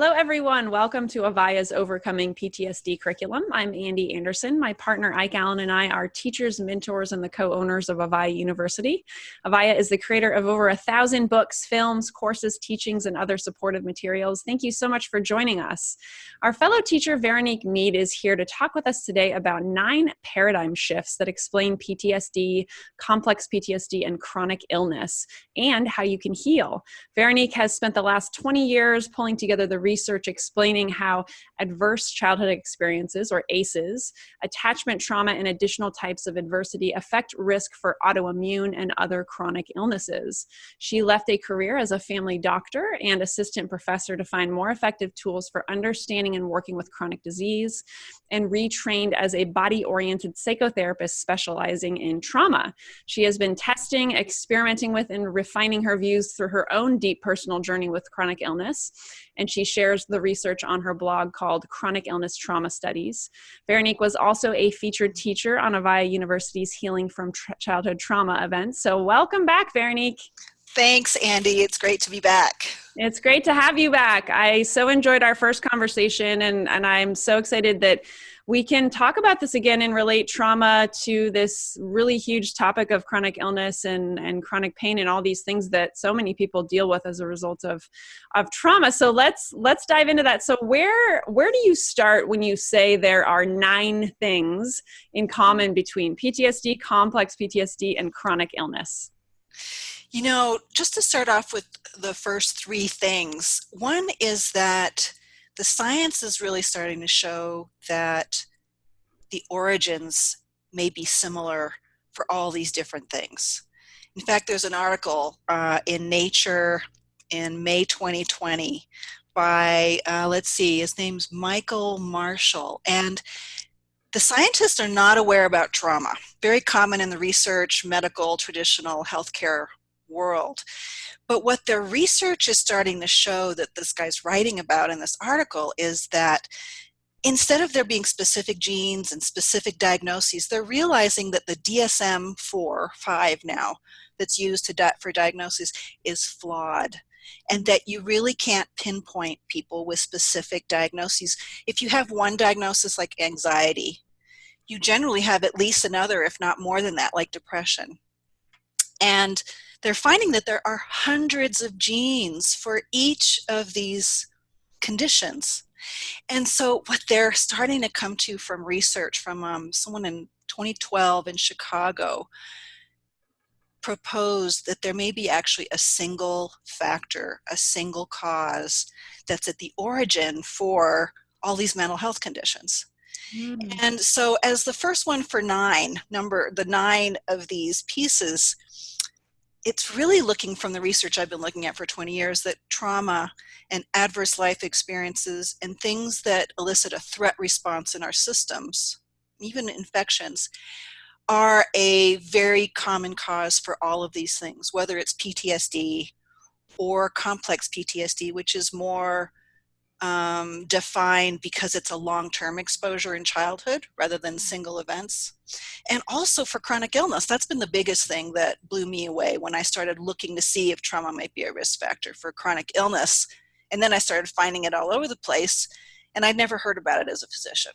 Hello, everyone. Welcome to Avaya's Overcoming PTSD curriculum. I'm Andy Anderson. My partner, Ike Allen, and I are teachers, mentors, and the co-owners of Avaya University. Avaya is the creator of over 1,000 books, films, courses, teachings, and other supportive materials. Thank you so much for joining us. Our fellow teacher, Veronique Mead, is here to talk with us today about 9 paradigm shifts that explain PTSD, complex PTSD, and chronic illness, and how you can heal. Veronique has spent the last 20 years pulling together the research explaining how adverse childhood experiences, or ACEs, attachment trauma, and additional types of adversity affect risk for autoimmune and other chronic illnesses. She left a career as a family doctor and assistant professor to find more effective tools for understanding and working with chronic disease, and retrained as a body-oriented psychotherapist specializing in trauma. She has been testing, experimenting with, and refining her views through her own deep personal journey with chronic illness, and she shares the research on her blog called Chronic Illness Trauma Studies. Veronique was also a featured teacher on Avaya University's Healing from Childhood Trauma event. So welcome back, Veronique. Thanks, Andy. It's great to be back. It's great to have you back. I so enjoyed our first conversation, and I'm so excited that we can talk about this again and relate trauma to this really huge topic of chronic illness and chronic pain and all these things that so many people deal with as a result of trauma. So let's dive into that. So where do you start when you say there are 9 things in common between PTSD, complex PTSD, and chronic illness? You know, just to start off with the first 3 things, one is that the science is really starting to show that the origins may be similar for all these different things. In fact, there's an article in Nature in May 2020 by, his name's Michael Marshall, and the scientists are not aware about trauma, very common in the research, medical, traditional healthcare world. But what their research is starting to show that this guy's writing about in this article is that instead of there being specific genes and specific diagnoses, they're realizing that the DSM-5 now that's used for diagnosis is flawed, and that you really can't pinpoint people with specific diagnoses. If you have one diagnosis like anxiety, you generally have at least another, if not more than that, like depression. And they're finding that there are hundreds of genes for each of these conditions. And so what they're starting to come to from research from someone in 2012 in Chicago proposed that there may be actually a single factor, a single cause that's at the origin for all these mental health conditions. And so as the first one for 9 of these pieces, it's really looking from the research I've been looking at for 20 years that trauma and adverse life experiences and things that elicit a threat response in our systems, even infections, are a very common cause for all of these things, whether it's PTSD or complex PTSD, which is more defined because it's a long-term exposure in childhood rather than single events. And also for chronic illness, that's been the biggest thing that blew me away when I started looking to see if trauma might be a risk factor for chronic illness. And then I started finding it all over the place, and I'd never heard about it as a physician.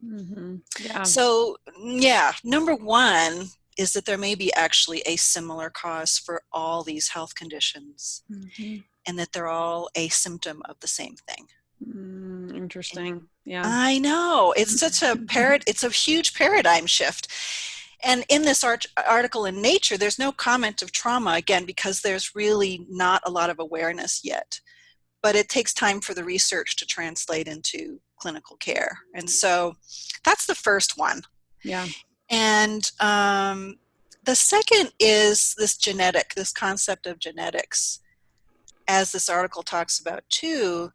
Mm-hmm. Yeah. So yeah, number 1 is that there may be actually a similar cause for all these health conditions, and that they're all a symptom of the same thing. Interesting. Yeah. I know. It's such it's a huge paradigm shift. And in this article in Nature, there's no comment of trauma, again, because there's really not a lot of awareness yet. But it takes time for the research to translate into clinical care. And so that's the first one. Yeah. And the second is this concept of genetics, as this article talks about too.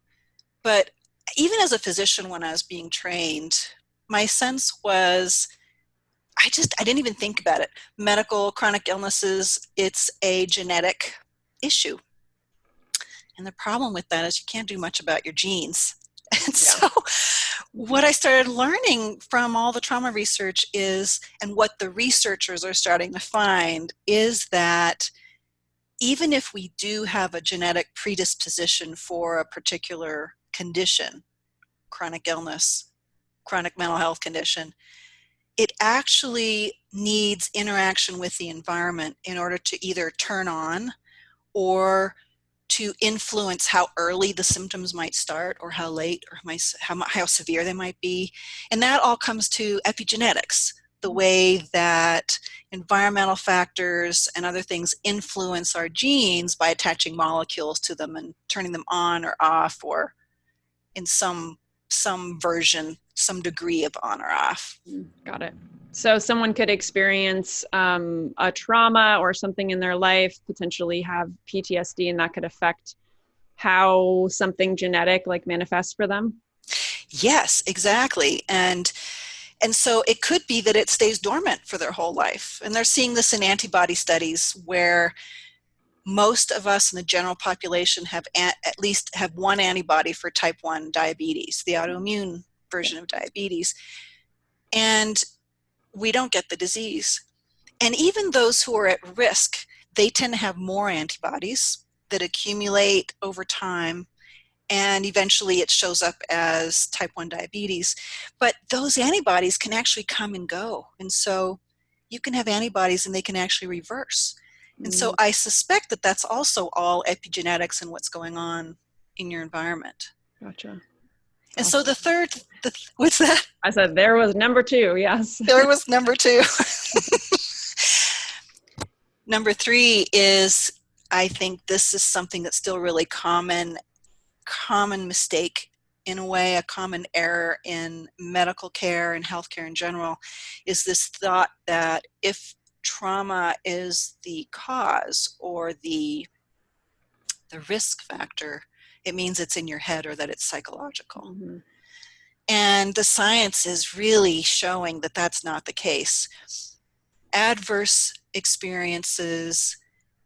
But even as a physician, when I was being trained, my sense was, I didn't even think about it. Medical chronic illnesses, it's a genetic issue. And the problem with that is you can't do much about your genes. And so what I started learning from all the trauma research is, and what the researchers are starting to find, is that even if we do have a genetic predisposition for a particular condition, chronic illness, chronic mental health condition, it actually needs interaction with the environment in order to either turn on or to influence how early the symptoms might start or how late or how severe they might be. And that all comes to epigenetics, the way that environmental factors and other things influence our genes by attaching molecules to them and turning them on or off, or in some version, some degree of on or off. Got it. So someone could experience a trauma or something in their life, potentially have PTSD, and that could affect how something genetic like manifests for them? Yes, exactly. And so it could be that it stays dormant for their whole life. And they're seeing this in antibody studies where most of us in the general population have at least have one antibody for type 1 diabetes, the autoimmune version of diabetes. And we don't get the disease. And even those who are at risk, they tend to have more antibodies that accumulate over time, and eventually it shows up as type 1 diabetes. But those antibodies can actually come and go. And so you can have antibodies and they can actually reverse. And so I suspect that that's also all epigenetics and what's going on in your environment. Gotcha. And so the third, what's that? I said there was number 2, yes. There was number 2. Number 3 is, I think this is something that's still really common mistake in a way, a common error in medical care and healthcare in general, is this thought that if trauma is the cause or the risk factor, it means it's in your head or that it's psychological. Mm-hmm. And the science is really showing that that's not the case. Adverse experiences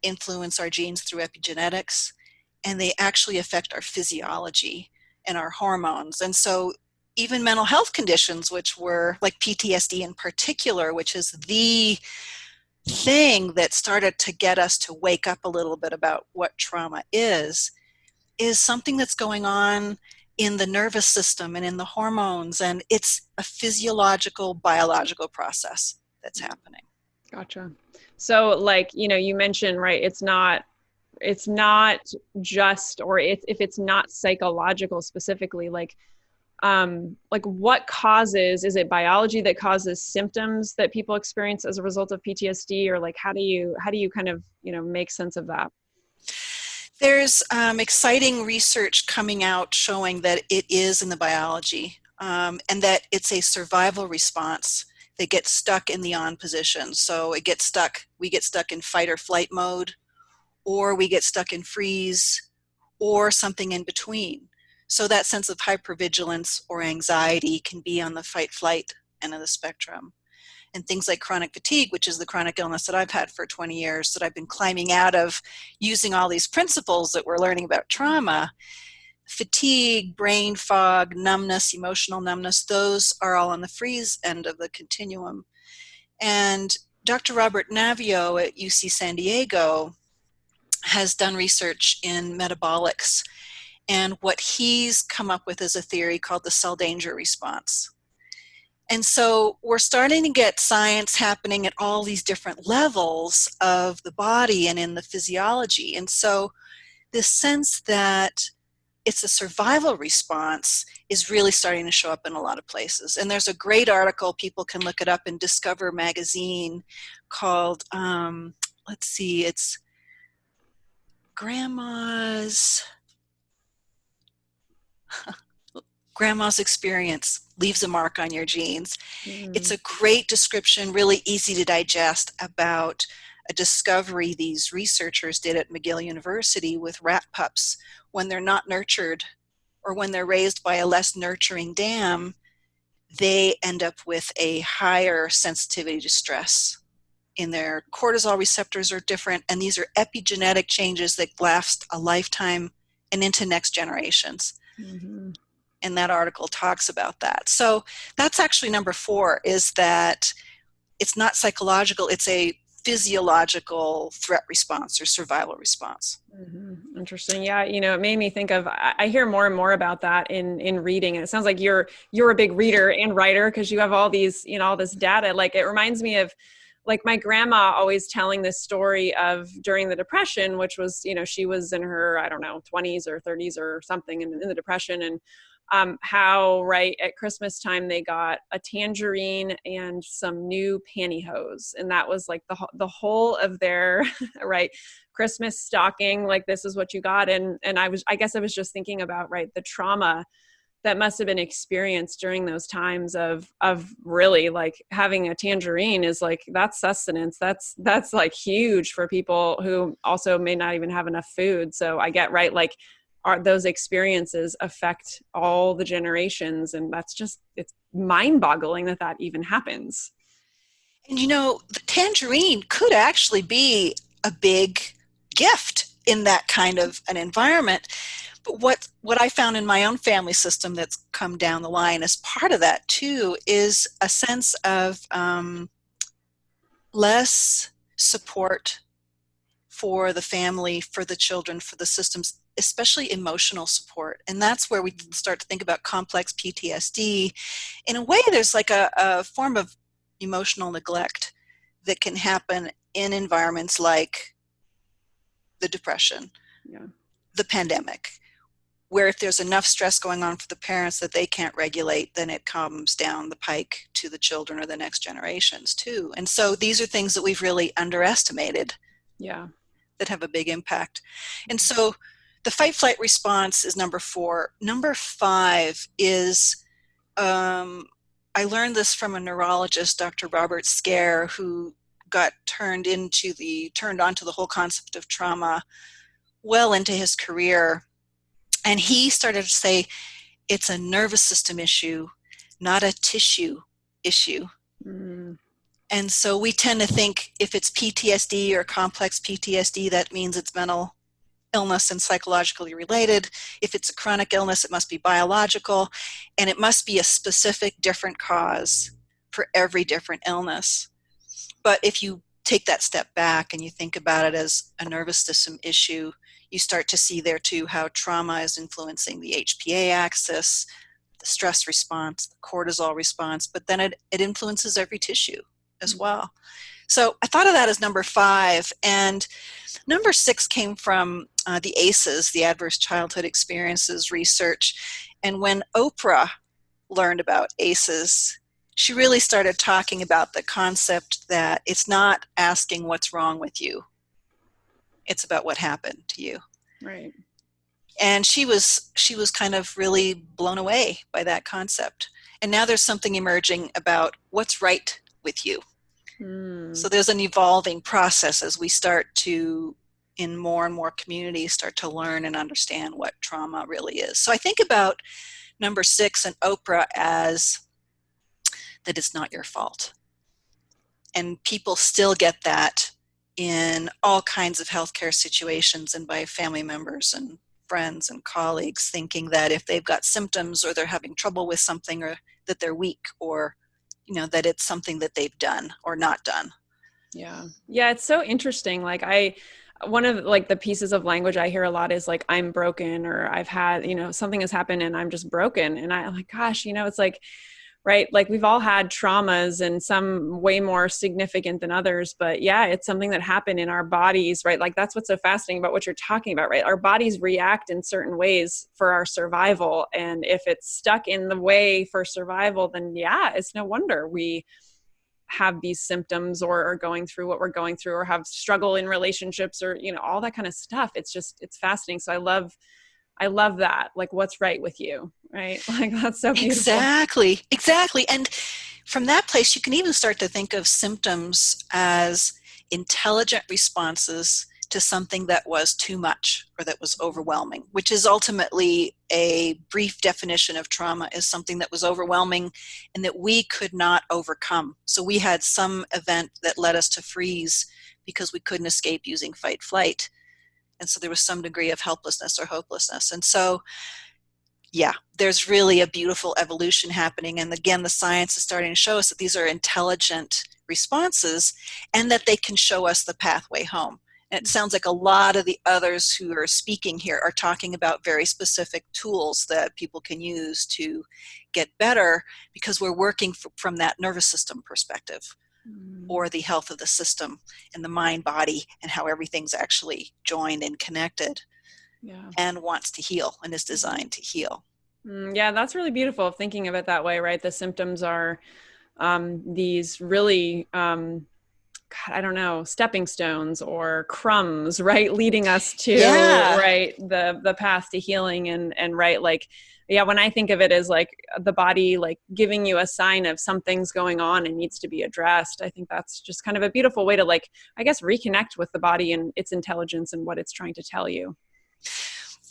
influence our genes through epigenetics, and they actually affect our physiology and our hormones. And so even mental health conditions, which were like PTSD in particular, which is the thing that started to get us to wake up a little bit about what trauma is something that's going on in the nervous system and in the hormones, and it's a physiological, biological process that's happening. Gotcha. So like, you mentioned, right, it's not just, or if it's not psychological specifically, like what causes, is it biology that causes symptoms that people experience as a result of PTSD, or like, how do you kind of, make sense of that? There's exciting research coming out showing that it is in the biology, and that it's a survival response. They get stuck in the on position. So we get stuck in fight or flight mode, or we get stuck in freeze, or something in between. So that sense of hypervigilance or anxiety can be on the fight flight end of the spectrum. And things like chronic fatigue, which is the chronic illness that I've had for 20 years, that I've been climbing out of using all these principles that we're learning about trauma. Fatigue, brain fog, numbness, emotional numbness, those are all on the freeze end of the continuum. And Dr. Robert Navio at UC San Diego has done research in metabolics. And what he's come up with is a theory called the cell danger response. And so we're starting to get science happening at all these different levels of the body and in the physiology. And so this sense that it's a survival response is really starting to show up in a lot of places. And there's a great article, people can look it up in Discover magazine, called, it's Grandma's Experience Leaves a Mark on Your Genes. It's a great description, really easy to digest, about a discovery these researchers did at McGill University with rat pups. When they're not nurtured, or when they're raised by a less nurturing dam, they end up with a higher sensitivity to stress. In their cortisol receptors are different, and these are epigenetic changes that last a lifetime and into next generations. Mm-hmm. And that article talks about that. So that's actually number 4, is that it's not psychological, it's a physiological threat response or survival response. Mm-hmm. Interesting. Yeah, it made me think of, I hear more and more about that in reading. And it sounds like you're a big reader and writer because you have all these, all this data. Like it reminds me of like my grandma always telling this story of during the Depression, which was, she was in her, I don't know, 20s or 30s or something in the Depression. And how right at Christmas time they got a tangerine and some new pantyhose, and that was like the whole of their right Christmas stocking. Like this is what you got, and I guess I was just thinking about right the trauma that must have been experienced during those times of really like having a tangerine is like that's sustenance. That's like huge for people who also may not even have enough food. So I get right like those experiences affect all the generations, and that's just it's mind-boggling that even happens. And the tangerine could actually be a big gift in that kind of an environment. But what I found in my own family system that's come down the line as part of that too is a sense of less support for the family, for the children, for the systems, especially emotional support. And that's where we start to think about complex PTSD. In a way, there's like a form of emotional neglect that can happen in environments like the Depression, the pandemic, where if there's enough stress going on for the parents that they can't regulate, then it comes down the pike to the children or the next generations too. And so these are things that we've really underestimated. Yeah. That have a big impact. And so the fight flight response is number 4. Number 5 is, I learned this from a neurologist, Dr. Robert Scare, who got turned onto the whole concept of trauma well into his career. And he started to say, it's a nervous system issue, not a tissue issue. Mm. And so we tend to think if it's PTSD or complex PTSD, that means it's mental illness and psychologically related. If it's a chronic illness, it must be biological, and it must be a specific different cause for every different illness. But if you take that step back and you think about it as a nervous system issue, you start to see there too how trauma is influencing the HPA axis, the stress response, the cortisol response, but then it influences every tissue as well. So I thought of that as number 5. And number 6 came from the ACEs, the Adverse Childhood Experiences research. And when Oprah learned about ACEs, she really started talking about the concept that it's not asking what's wrong with you. It's about what happened to you. Right. And she was kind of really blown away by that concept. And now there's something emerging about what's right with you. So there's an evolving process as we start to, in more and more communities, start to learn and understand what trauma really is. So I think about number 6 and Oprah as that it's not your fault. And people still get that in all kinds of healthcare situations and by family members and friends and colleagues, thinking that if they've got symptoms or they're having trouble with something or that they're weak or that it's something that they've done or not done. Yeah. Yeah. It's so interesting. Like one of like the pieces of language I hear a lot is like, I'm broken, or I've had, something has happened and I'm just broken. And I'm like, gosh, it's like, right. Like we've all had traumas, and some way more significant than others, but yeah, it's something that happened in our bodies, right? Like that's what's so fascinating about what you're talking about, right? Our bodies react in certain ways for our survival. And if it's stuck in the way for survival, then yeah, it's no wonder we have these symptoms or are going through what we're going through or have struggle in relationships or, all that kind of stuff. It's fascinating. So I love that. Like what's right with you, right? Like that's so beautiful. Exactly. And from that place, you can even start to think of symptoms as intelligent responses to something that was too much or that was overwhelming, which is ultimately a brief definition of trauma, is something that was overwhelming and that we could not overcome. So we had some event that led us to freeze because we couldn't escape using fight flight. And so there was some degree of helplessness or hopelessness. And so, yeah, there's really a beautiful evolution happening. And again, the science is starting to show us that these are intelligent responses and that they can show us the pathway home. And it sounds like a lot of the others who are speaking here are talking about very specific tools that people can use to get better, because we're working from that nervous system perspective, or the health of the system and the mind, body, and how everything's actually joined and connected, and wants to heal and is designed to heal. Yeah, that's really beautiful thinking of it that way, right? The symptoms are these really, God, I don't know, stepping stones or crumbs, right? Leading us to, right, the path to healing and right, like, yeah, when I think of it as like the body, like giving you a sign of something's going on and needs to be addressed, I think that's just kind of a beautiful way to, like, I guess, reconnect with the body and its intelligence and what it's trying to tell you.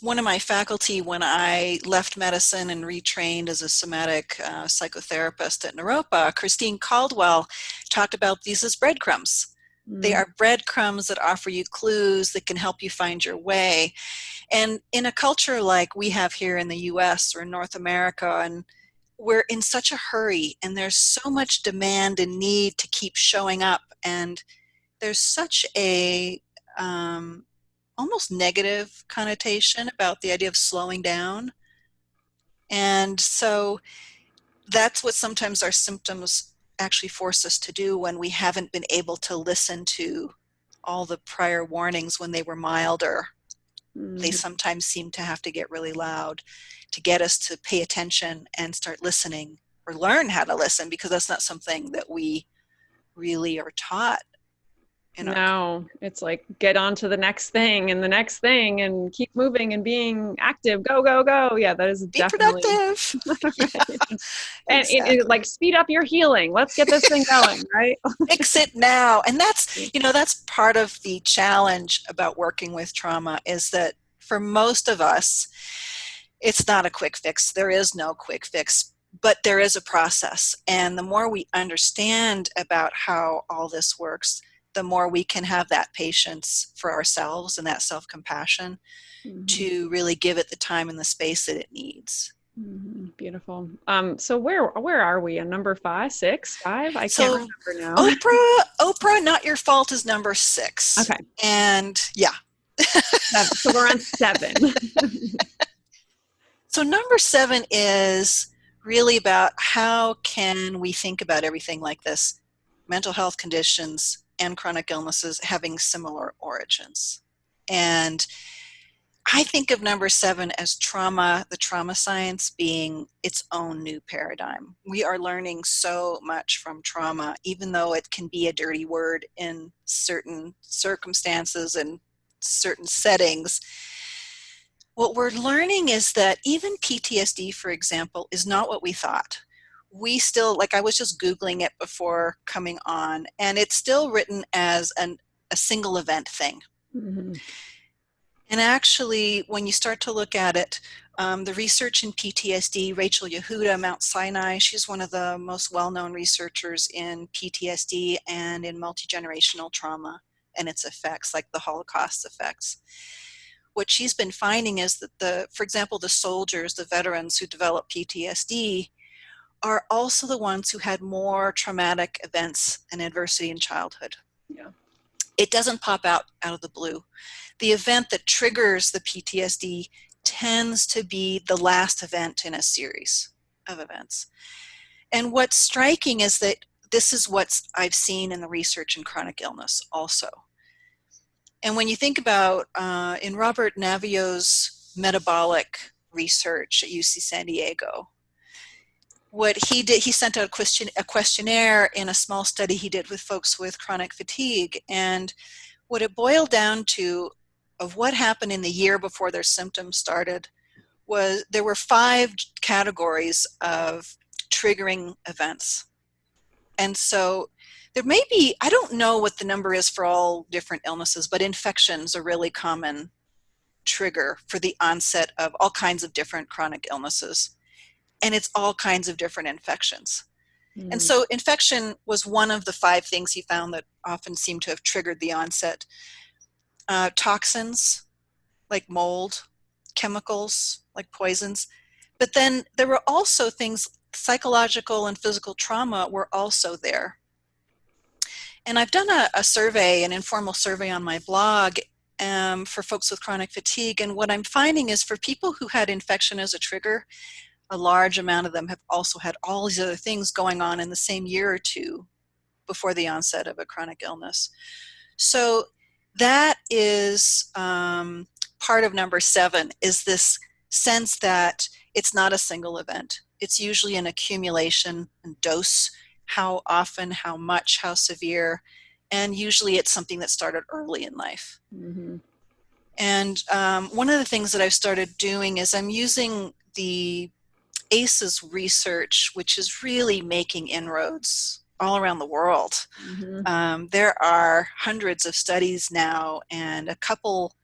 One of my faculty, when I left medicine and retrained as a somatic psychotherapist at Naropa, Christine Caldwell, talked about these as breadcrumbs. They are breadcrumbs that offer you clues that can help you find your way. And in a culture like we have here in the US or in North America, and we're in such a hurry, and there's so much demand and need to keep showing up, and there's such a almost negative connotation about the idea of slowing down. And so that's what sometimes our symptoms actually force us to do when we haven't been able to listen to all the prior warnings when they were milder. They sometimes seem to have to get really loud to get us to pay attention and start listening, or learn how to listen, because that's not something that we really are taught. No, it's like get on to the next thing and the next thing and keep moving and being active. Go, go, go. Yeah, that is Be definitely productive. right. And Exactly. it like speed up your healing. Let's get this thing going, right? Fix it now. And that's, that's part of the challenge about working with trauma, is that for most of us, it's not a quick fix. There is no quick fix, but there is a process. And the more we understand about how all this works, the more we can have that patience for ourselves and that self-compassion to really give it the time and the space that it needs. Beautiful. So where are we? On number 5, 6, 5? I can't remember now. Oprah, Not Your Fault is number 6. Okay. And yeah. So we're on 7. So number 7 is really about how can we think about everything like this, mental health conditions and chronic illnesses having similar origins. And I think of number 7 as trauma, the trauma science being its own new paradigm. We are learning so much from trauma, even though it can be a dirty word in certain circumstances and certain settings. What we're learning is that even PTSD, for example, is not what we thought. We still, like I was just Googling it before coming on, and it's still written as a single event thing. And actually, when you start to look at it, the research in PTSD, Rachel Yehuda, Mount Sinai, she's one of the most well-known researchers in PTSD and in multi-generational trauma and its effects, like the Holocaust effects. What she's been finding is that for example, the soldiers, the veterans who develop PTSD are also the ones who had more traumatic events and adversity in childhood. Yeah. It doesn't pop out of the blue. The event that triggers the PTSD tends to be the last event in a series of events. And what's striking is that this is what I've seen in the research in chronic illness also. And when you think about in Robert Navio's metabolic research at UC San Diego, what he did, he sent out a questionnaire in a small study he did with folks with chronic fatigue. And what it boiled down to of what happened in the year before their symptoms started was there were 5 categories of triggering events. And so there may be, I don't know what the number is for all different illnesses, but infection's a really common trigger for the onset of all kinds of different chronic illnesses. And it's all kinds of different infections. And so infection was one of the 5 things he found that often seem to have triggered the onset. Toxins, like mold, chemicals, like poisons. But then there were also things, psychological and physical trauma were also there. And I've done a survey, an informal survey on my blog for folks with chronic fatigue. And what I'm finding is for people who had infection as a trigger, a large amount of them have also had all these other things going on in the same year or two before the onset of a chronic illness. So that is part of number 7, is this sense that it's not a single event. It's usually an accumulation and dose, how often, how much, how severe, and usually it's something that started early in life. Mm-hmm. And one of the things that I've started doing is I'm using the ACEs research, which is really making inroads all around the world. Mm-hmm. There are hundreds of studies now and a couple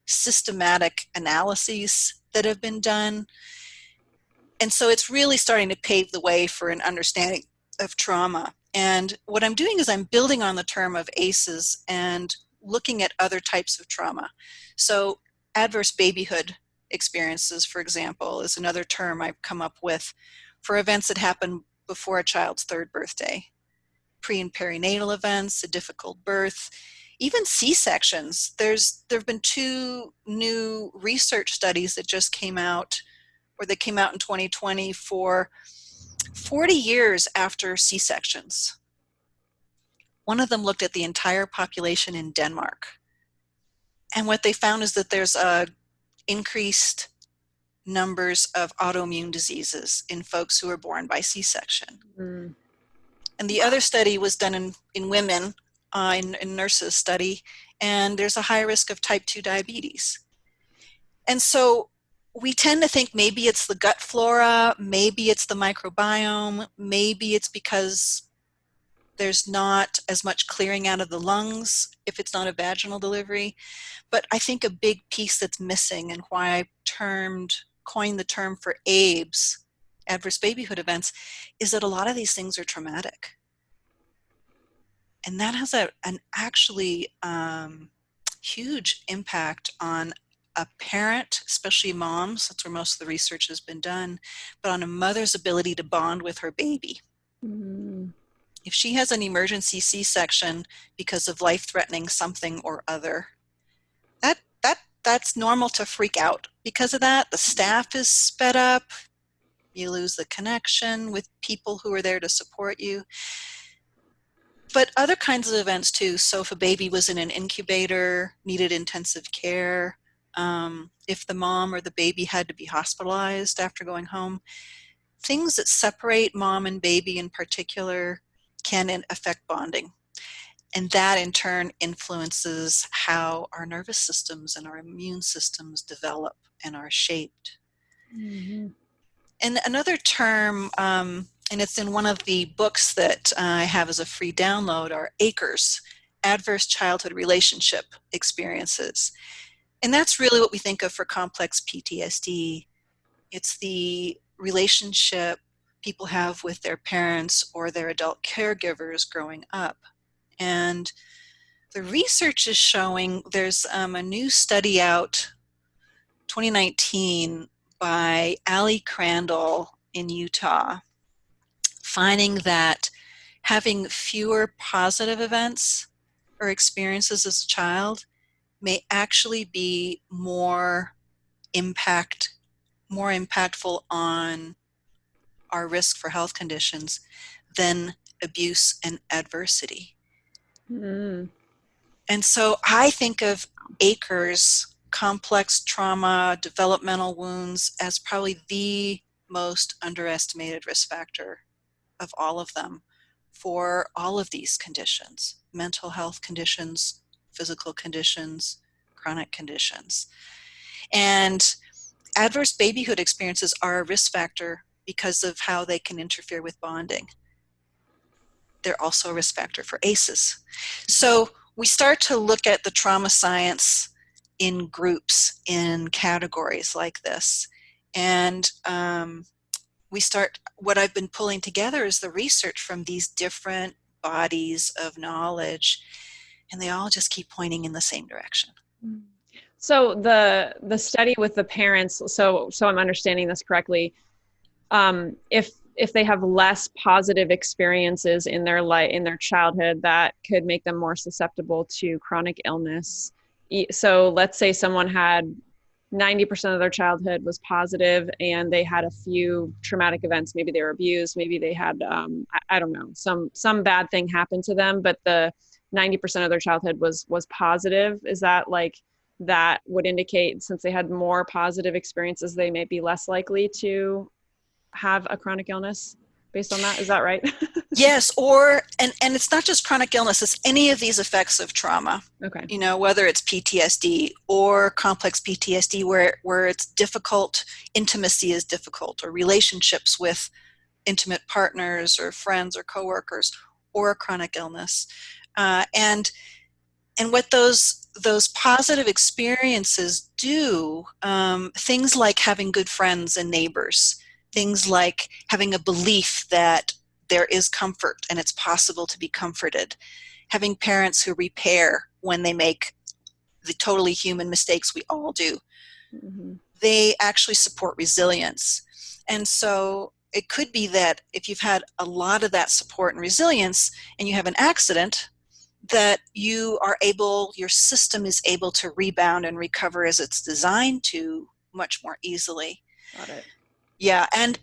systematic analyses that have been done. And so it's really starting to pave the way for an understanding of trauma. And what I'm doing is I'm building on the term of ACEs and looking at other types of trauma. So adverse babyhood experiences, for example, is another term I've come up with for events that happen before a child's 3rd birthday. Pre and perinatal events, a difficult birth, even C-sections. There have been 2 new research studies that just came out, or they came out in 2020 for 40 years after C-sections. One of them looked at the entire population in Denmark. And what they found is that there's increased numbers of autoimmune diseases in folks who are born by C-section. Mm. And the other study was done in women, in nurses study, and there's a high risk of type 2 diabetes. And so we tend to think maybe it's the gut flora, maybe it's the microbiome, maybe it's because there's not as much clearing out of the lungs if it's not a vaginal delivery. But I think a big piece that's missing, and why I coined the term for ABEs, adverse babyhood events, is that a lot of these things are traumatic. And that has an actually huge impact on a parent, especially moms. That's where most of the research has been done, but on a mother's ability to bond with her baby. Mm. If she has an emergency C-section because of life-threatening something or other, that's normal to freak out because of that. The staff is sped up. You lose the connection with people who are there to support you. But other kinds of events too. So if a baby was in an incubator, needed intensive care, if the mom or the baby had to be hospitalized after going home, things that separate mom and baby in particular can affect bonding. And that in turn influences how our nervous systems and our immune systems develop and are shaped. Mm-hmm. And another term, and it's in one of the books that I have as a free download, are ACRES, Adverse Childhood Relationship Experiences. And that's really what we think of for complex PTSD. It's the relationship people have with their parents or their adult caregivers growing up. And the research is showing, there's a new study out, 2019, by Ali Crandall in Utah, finding that having fewer positive events or experiences as a child may actually be more impactful on our risk for health conditions than abuse and adversity. Mm. And so I think of ACRES, complex trauma, developmental wounds, as probably the most underestimated risk factor of all of them for all of these conditions: mental health conditions, physical conditions, chronic conditions. And adverse babyhood experiences are a risk factor because of how they can interfere with bonding. They're also a risk factor for ACEs. So we start to look at the trauma science in groups, in categories like this. And what I've been pulling together is the research from these different bodies of knowledge, and they all just keep pointing in the same direction. So the study with the parents, so I'm understanding this correctly. If if they have less positive experiences in their life, in their childhood, that could make them more susceptible to chronic illness. So let's say someone had 90% of their childhood was positive and they had a few traumatic events. Maybe they were abused. Maybe they had, I don't know, some bad thing happened to them, but the 90% of their childhood was positive. Is that like, that would indicate, since they had more positive experiences, they may be less likely to have a chronic illness based on that? Is that right? Yes, or, and it's not just chronic illness, it's any of these effects of trauma. Okay. You know, whether it's PTSD or complex PTSD, where it's difficult, intimacy is difficult, or relationships with intimate partners or friends or coworkers, or a chronic illness. And what those positive experiences do, things like having good friends and neighbors, things like having a belief that there is comfort and it's possible to be comforted, having parents who repair when they make the totally human mistakes we all do. Mm-hmm. They actually support resilience. And so it could be that if you've had a lot of that support and resilience and you have an accident, that you are able, your system is able to rebound and recover as it's designed to much more easily. Got it. Yeah, and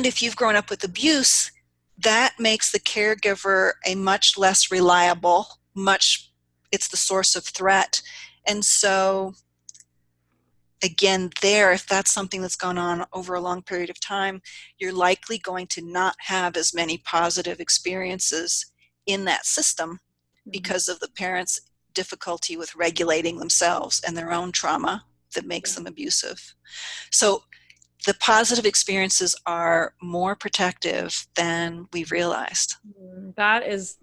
if you've grown up with abuse, that makes the caregiver a much less reliable, it's the source of threat. And so, again, if that's something that's gone on over a long period of time, you're likely going to not have as many positive experiences in that system because of the parents' difficulty with regulating themselves and their own trauma that makes them abusive. So the positive experiences are more protective than we realized. That is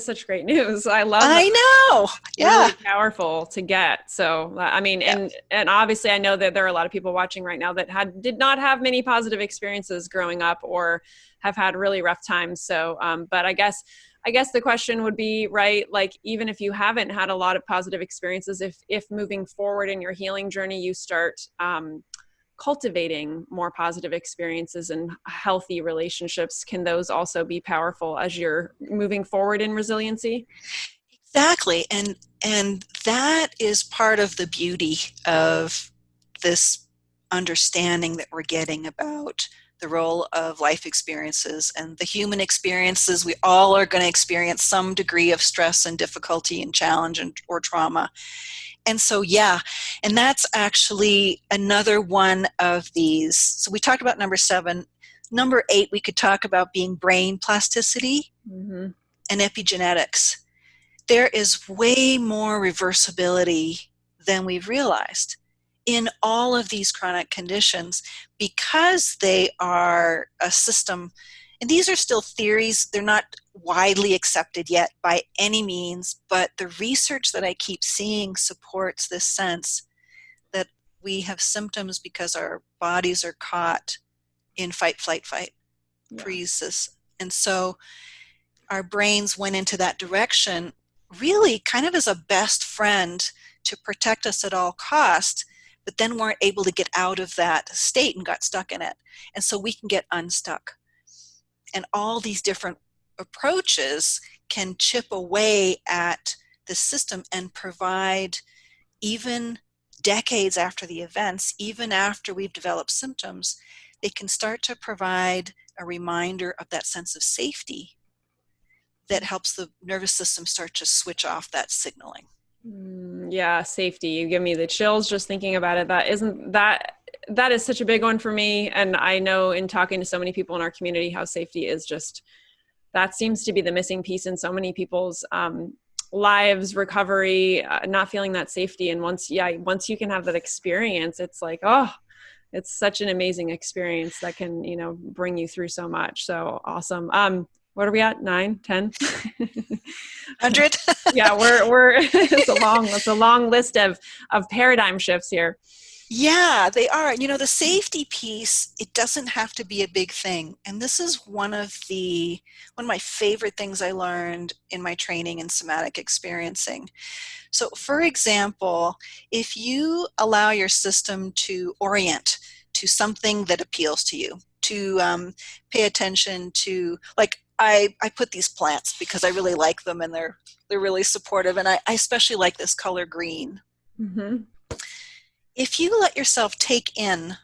such great news. I love that. I know. Yeah. Really powerful to get. So, I mean, and obviously I know that there are a lot of people watching right now that did not have many positive experiences growing up or have had really rough times. So, but I guess the question would be, right, like, even if you haven't had a lot of positive experiences, if moving forward in your healing journey, you start cultivating more positive experiences and healthy relationships, can those also be powerful as you're moving forward in resiliency? Exactly. And that is part of the beauty of this understanding that we're getting about the role of life experiences and the human experiences. We all are going to experience some degree of stress and difficulty and challenge or trauma. And so, and that's actually another one of these. So we talked about number 7. Number 8, we could talk about being brain plasticity and epigenetics. There is way more reversibility than we've realized in all of these chronic conditions because they are a system. And these are still theories. They're not widely accepted yet by any means, but the research that I keep seeing supports this sense that we have symptoms because our bodies are caught in fight, flight, freeze. And so our brains went into that direction really kind of as a best friend to protect us at all costs, but then weren't able to get out of that state and got stuck in it. And so we can get unstuck. And all these different approaches can chip away at the system and provide, even decades after the events, even after we've developed symptoms, they can start to provide a reminder of that sense of safety that helps the nervous system start to switch off that signaling. Yeah, safety. You give me the chills just thinking about it. That is such a big one for me. And I know in talking to so many people in our community how safety is just, that seems to be the missing piece in so many people's lives, recovery, not feeling that safety. And once you can have that experience, it's like, oh, it's such an amazing experience that can, bring you through so much. So awesome. What are we at? 9, 10? 100? Yeah, we're it's a long list of paradigm shifts here. Yeah, they are. The safety piece, it doesn't have to be a big thing. And this is one of my favorite things I learned in my training in somatic experiencing. So, for example, if you allow your system to orient to something that appeals to you, to pay attention to, like, I put these plants because I really like them, and they're really supportive, and I especially like this color green. Mm-hmm. If you let yourself take in,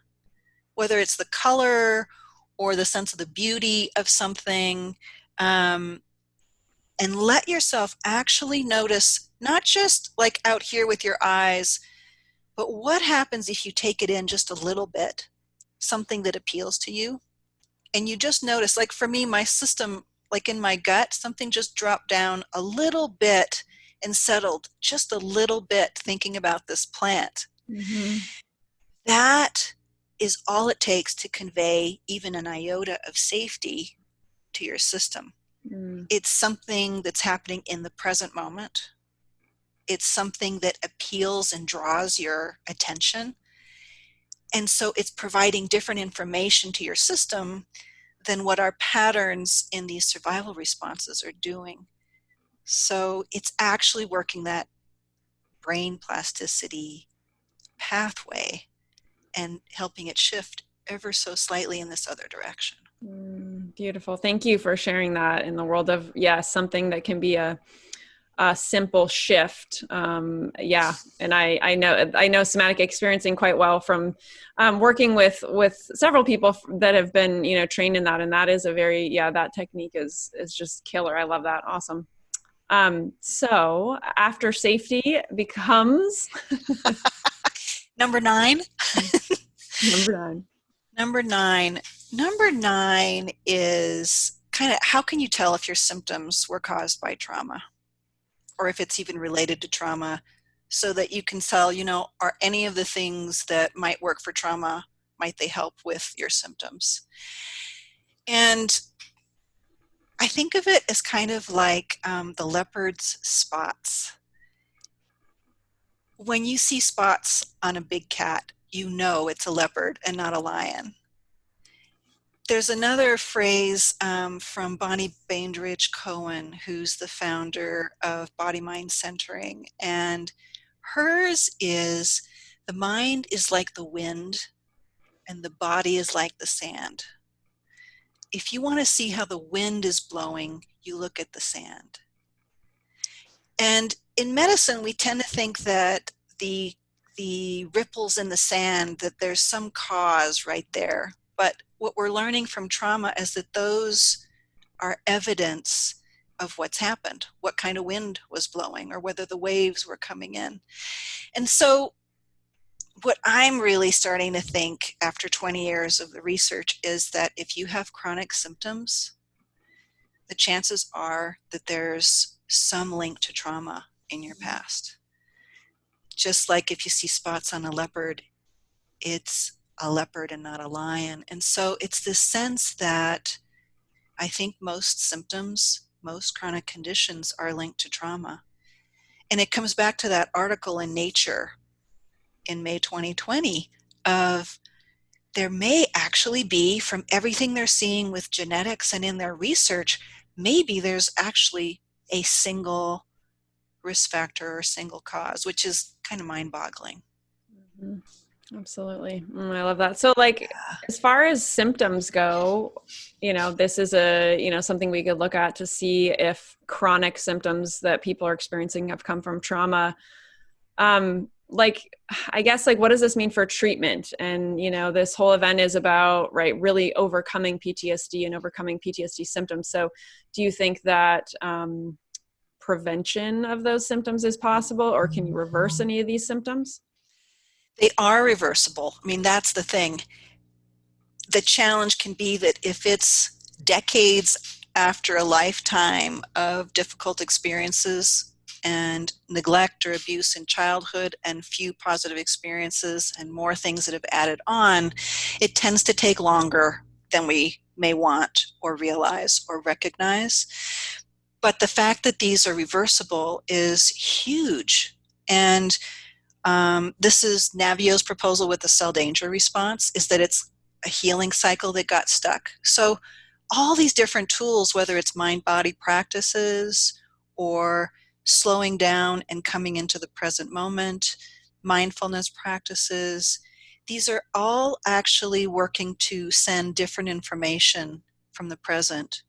whether it's the color or the sense of the beauty of something, and let yourself actually notice, not just like out here with your eyes, but what happens if you take it in just a little bit, something that appeals to you, and you just notice, like for me, my system, like in my gut, something just dropped down a little bit and settled just a little bit thinking about this plant. Mm-hmm. That is all it takes to convey even an iota of safety to your system. Mm. It's something that's happening in the present moment. It's something that appeals and draws your attention. And so it's providing different information to your system than what our patterns in these survival responses are doing. So it's actually working that brain plasticity pathway and helping it shift ever so slightly in this other direction. Beautiful. Thank you for sharing that in the world of, something that can be a simple shift. Yeah. And I know somatic experiencing quite well from working with several people that have been, trained in that. And that is a very, that technique is just killer. I love that. Awesome. So after safety becomes Number 9. number 9. Number nine is kind of, how can you tell if your symptoms were caused by trauma, or if it's even related to trauma, so that you can tell, are any of the things that might work for trauma, might they help with your symptoms? And I think of it as kind of like the leopard's spots. When you see spots on a big cat, you know it's a leopard and not a lion. There's another phrase from Bonnie Bainbridge Cohen, who's the founder of Body Mind Centering, and hers is, the mind is like the wind and the body is like the sand. If you want to see how the wind is blowing, you look at the sand. And in medicine, we tend to think that the ripples in the sand, that there's some cause right there. But what we're learning from trauma is that those are evidence of what's happened, what kind of wind was blowing, or whether the waves were coming in. And so what I'm really starting to think after 20 years of the research is that if you have chronic symptoms, the chances are that there's some link to trauma in your past. Just like if you see spots on a leopard, it's a leopard and not a lion. And so it's this sense that I think most symptoms, most chronic conditions are linked to trauma. And it comes back to that article in Nature in May 2020 of, there may actually be, from everything they're seeing with genetics and in their research, maybe there's actually a single risk factor or single cause, which is kind of mind-boggling. Mm-hmm. Absolutely. I love that. So like, as far as symptoms go, this is something we could look at to see if chronic symptoms that people are experiencing have come from trauma. I guess, what does this mean for treatment? And, this whole event is about, really overcoming PTSD and overcoming PTSD symptoms. So do you think that, prevention of those symptoms is possible, or can you reverse any of these symptoms? They are reversible. I mean, that's the thing. The challenge can be that if it's decades after a lifetime of difficult experiences and neglect or abuse in childhood and few positive experiences and more things that have added on, it tends to take longer than we may want or realize or recognize. But the fact that these are reversible is huge. And this is Navio's proposal with the cell danger response, is that it's a healing cycle that got stuck. So all these different tools, whether it's mind-body practices or slowing down and coming into the present moment, mindfulness practices, these are all actually working to send different information from the present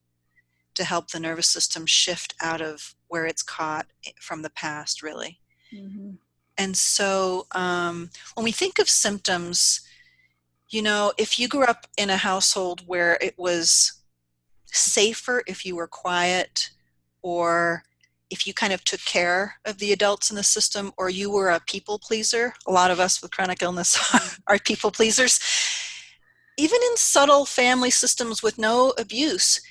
to help the nervous system shift out of where it's caught from the past, really. Mm-hmm. And so when we think of symptoms, you know, if you grew up in a household where it was safer if you were quiet, or if you kind of took care of the adults in the system, or you were a people pleaser, a lot of us with chronic illness are people pleasers, even in subtle family systems with no abuse,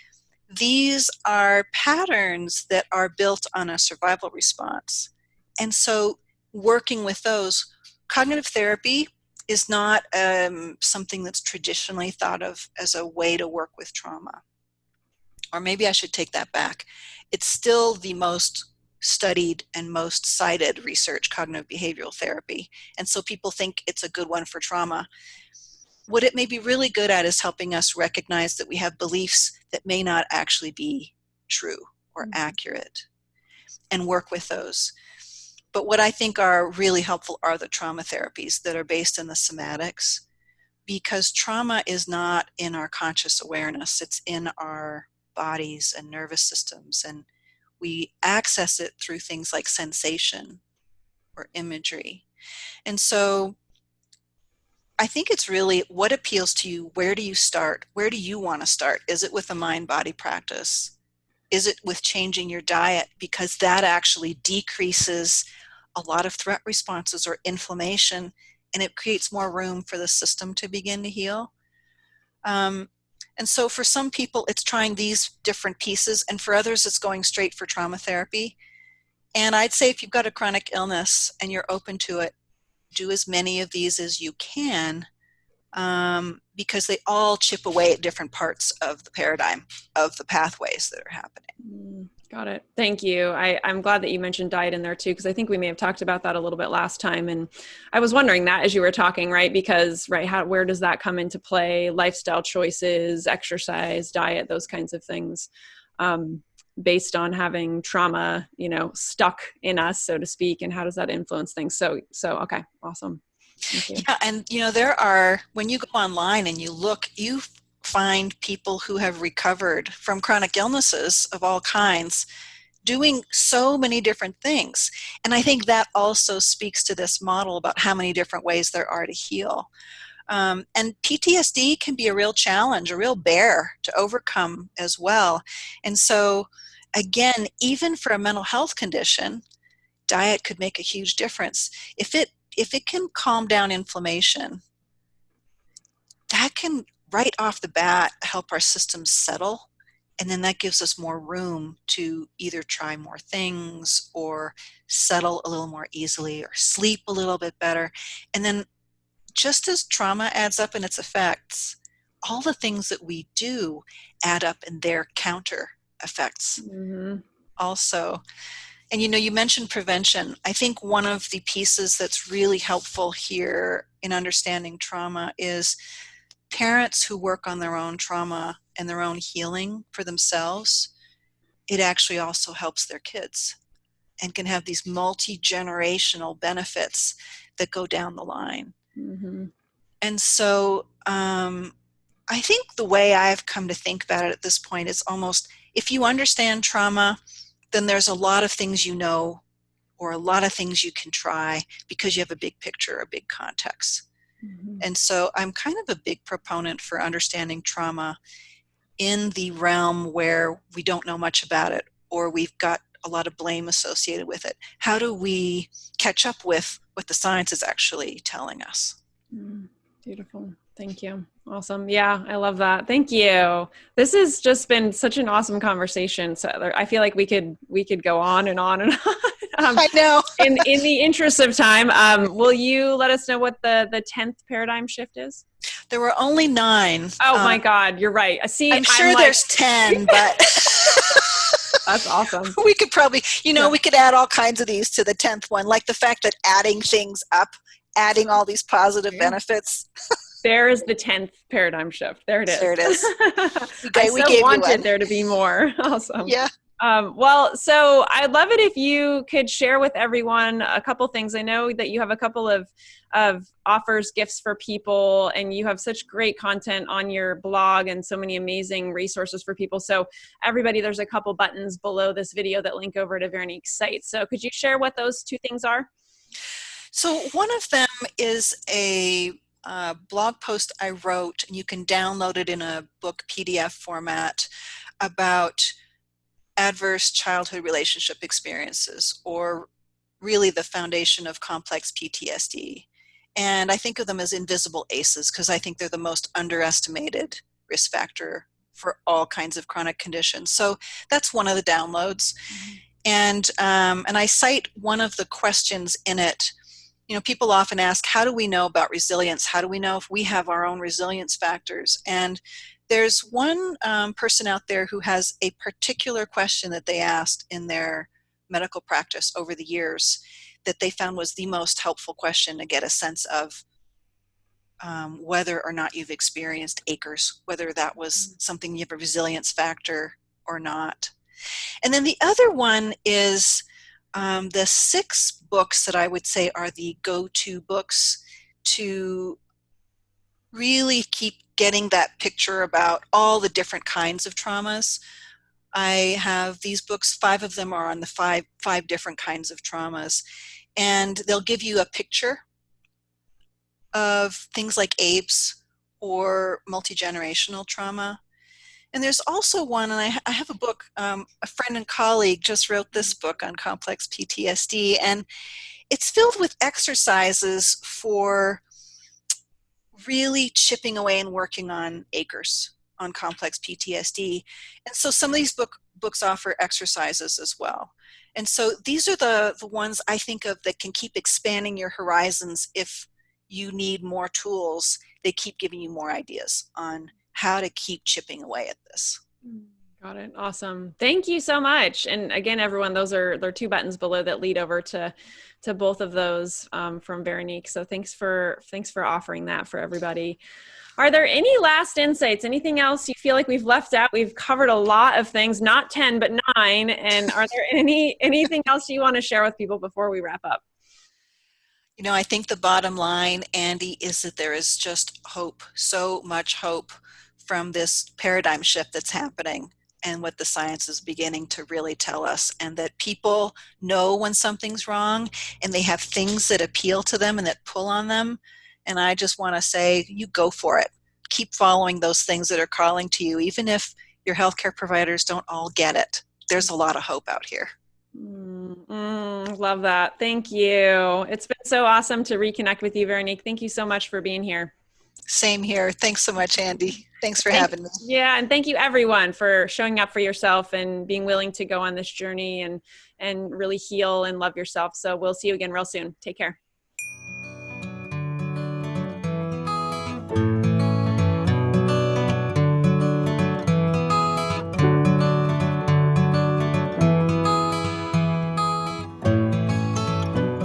these are patterns that are built on a survival response. And so working with those, cognitive therapy is not something that's traditionally thought of as a way to work with trauma. Or maybe I should take that back. It's still the most studied and most cited research, cognitive behavioral therapy. And so people think it's a good one for trauma. What it may be really good at is helping us recognize that we have beliefs that may not actually be true or accurate, and work with those. But what I think are really helpful are the trauma therapies that are based in the somatics, because trauma is not in our conscious awareness, it's in our bodies and nervous systems, and we access it through things like sensation or imagery. And so I think it's really what appeals to you. Where do you start? Where do you want to start? Is it with a mind-body practice? Is it with changing your diet? Because that actually decreases a lot of threat responses or inflammation, and it creates more room for the system to begin to heal. And so for some people, it's trying these different pieces, and for others, it's going straight for trauma therapy. And I'd say if you've got a chronic illness and you're open to it, do as many of these as you can, because they all chip away at different parts of the paradigm of the pathways that are happening. Got it. Thank you. I'm glad that you mentioned diet in there too, because I think we may have talked about that a little bit last time. And I was wondering that as you were talking, right? Because, right, where does that come into play? Lifestyle choices, exercise, diet, those kinds of things, based on having trauma, you know, stuck in us, so to speak, and how does that influence things? So okay, awesome. Thank you. Yeah, and you know, there are, when you go online and you look, you find people who have recovered from chronic illnesses of all kinds doing so many different things. And I think that also speaks to this model about how many different ways there are to heal. And PTSD can be a real challenge, a real bear to overcome as well. And so, again, even for a mental health condition, diet could make a huge difference. If it can calm down inflammation, that can right off the bat help our systems settle, and then that gives us more room to either try more things or settle a little more easily or sleep a little bit better. And then just as trauma adds up in its effects, all the things that we do add up in their counter effects also. And you know, you mentioned prevention. I think one of the pieces that's really helpful here in understanding trauma is parents who work on their own trauma and their own healing for themselves. It actually also helps their kids and can have these multi-generational benefits that go down the line. And so I think the way I've come to think about it at this point is almost, if you understand trauma, then there's a lot of things you know, or a lot of things you can try because you have a big picture, a big context. And so I'm kind of a big proponent for understanding trauma in the realm where we don't know much about it, or we've got a lot of blame associated with it. How do we catch up with what the science is actually telling us? Beautiful. Thank you. Awesome. Yeah, I love that. Thank you. This has just been such an awesome conversation. So I feel like we could go on and on and on. I know. in the interest of time, will you let us know what the 10th paradigm shift is? There were only 9. Oh my God, you're right. See, I'm sure there's 10, but that's awesome. We could probably, we could add all kinds of these to the 10th one, like the fact that adding things up, adding all these positive benefits. There is the 10th paradigm shift. There it is. There it is. I so wanted there to be more. Awesome. Yeah. Well, so I'd love it if you could share with everyone a couple things. I know that you have a couple of offers, gifts for people, and you have such great content on your blog and so many amazing resources for people. So everybody, there's a couple buttons below this video that link over to Veronique's site. So could you share what those two things are? So one of them is a blog post I wrote, and you can download it in a book PDF format, about adverse childhood relationship experiences, or really the foundation of complex PTSD. And I think of them as invisible ACEs because I think they're the most underestimated risk factor for all kinds of chronic conditions. So that's one of the downloads. And I cite one of the questions in it. You know, people often ask, how do we know about resilience? How do we know if we have our own resilience factors? And there's one person out there who has a particular question that they asked in their medical practice over the years that they found was the most helpful question to get a sense of whether or not you've experienced acres, whether that was something you have a resilience factor or not. And then the other one is the 6 books that I would say are the go-to books to really keep getting that picture about all the different kinds of traumas. I have these books, 5 of them are on the five different kinds of traumas, and they'll give you a picture of things like ABES or multi-generational trauma. And there's also one, and I have a book, a friend and colleague just wrote this book on complex PTSD, and it's filled with exercises for really chipping away and working on acres on complex PTSD. And so some of these books offer exercises as well. And so these are the ones I think of that can keep expanding your horizons. If you need more tools, they keep giving you more ideas on how to keep chipping away at this. Got it. Awesome. Thank you so much. And again, everyone, there are 2 buttons below that lead over to both of those from Veronique. So thanks for offering that for everybody. Are there any last insights? Anything else you feel like we've left out? We've covered a lot of things, not 10, but 9. And are there anything else you want to share with people before we wrap up? You know, I think the bottom line, Andy, is that there is just hope, so much hope from this paradigm shift that's happening and what the science is beginning to really tell us, and that people know when something's wrong and they have things that appeal to them and that pull on them. And I just want to say, you go for it. Keep following those things that are calling to you, even if your healthcare providers don't all get it. There's a lot of hope out here. Love that. Thank you. It's been so awesome to reconnect with you, Veronique. Thank you so much for being here. Same here. Thanks so much, Andy. Thanks for having me. Yeah, and thank you everyone for showing up for yourself and being willing to go on this journey and really heal and love yourself. So we'll see you again real soon. Take care.